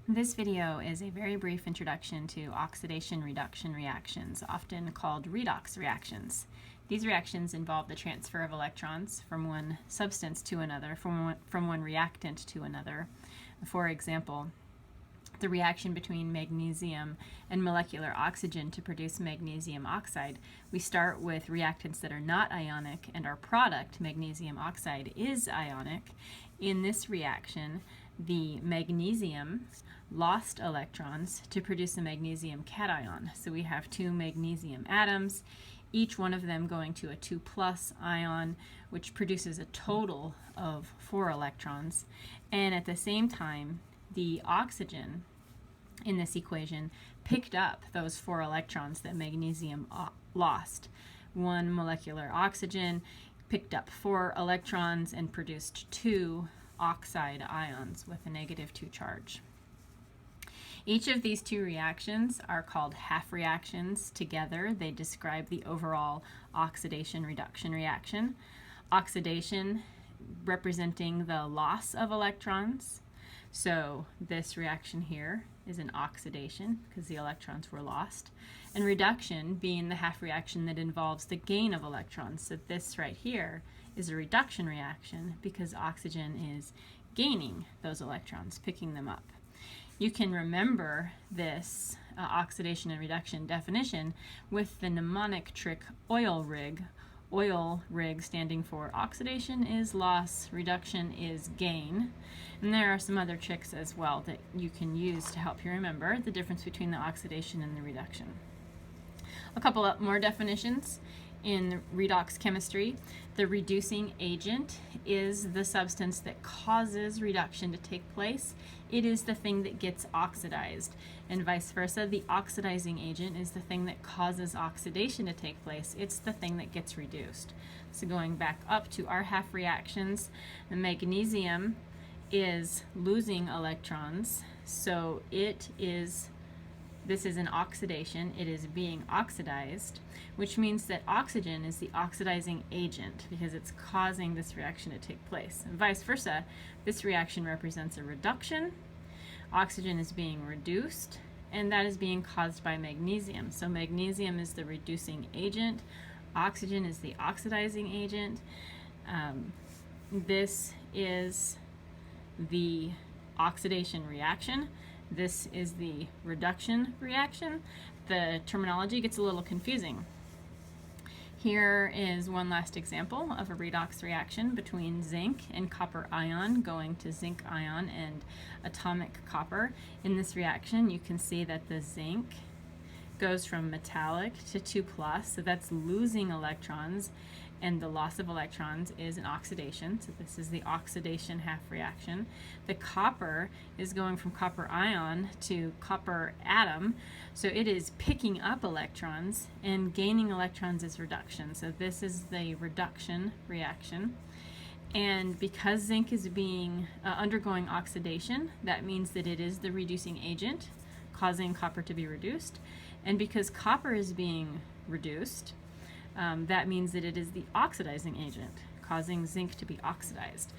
This video is a very brief introduction to oxidation-reduction reactions, often called redox reactions. These reactions involve the transfer of electrons from one substance to another, from one reactant to another. For example, the reaction between magnesium and molecular oxygen to produce magnesium oxide. We start with reactants that are not ionic, and our product, magnesium oxide, is ionic. In this reaction, the magnesium lost electrons to produce a magnesium cation. So we have two magnesium atoms, each one of them going to a 2+ ion, which produces a total of 4 electrons. And at the same time, the oxygen in this equation picked up those 4 electrons that magnesium lost. One molecular oxygen picked up 4 electrons and produced 2 oxide ions with a -2 charge. Each of these two reactions are called half reactions. Together, they describe the overall oxidation-reduction reaction. Oxidation representing the loss of electrons. So this reaction here is an oxidation because the electrons were lost. And reduction being the half reaction that involves the gain of electrons. So this right here is a reduction reaction because oxygen is gaining those electrons, picking them up. You can remember this oxidation and reduction definition with the mnemonic trick oil rig. Oil rig standing for oxidation is loss, reduction is gain. And there are some other tricks as well that you can use to help you remember the difference between the oxidation and the reduction. A couple of more definitions. In redox chemistry, the reducing agent is the substance that causes reduction to take place. It is the thing that gets oxidized, and vice versa. The oxidizing agent is the thing that causes oxidation to take place. It's the thing that gets reduced. So going back up to our half reactions, the magnesium is losing electrons, so this is an oxidation. It is being oxidized, which means that oxygen is the oxidizing agent because it's causing this reaction to take place. And vice versa, this reaction represents a reduction. Oxygen is being reduced, and that is being caused by magnesium. So magnesium is the reducing agent. Oxygen is the oxidizing agent. This is the oxidation reaction. This is the reduction reaction. The terminology gets a little confusing. Here is one last example of a redox reaction between zinc and copper ion going to zinc ion and atomic copper. In this reaction, you can see that the zinc goes from metallic to 2+, so that's losing electrons, and the loss of electrons is an oxidation, so this is the oxidation half reaction. The copper is going from copper ion to copper atom, so it is picking up electrons, and gaining electrons is reduction, so this is the reduction reaction. And because zinc is being undergoing oxidation, that means that it is the reducing agent, causing copper to be reduced. And because copper is being reduced, that means that it is the oxidizing agent, causing zinc to be oxidized.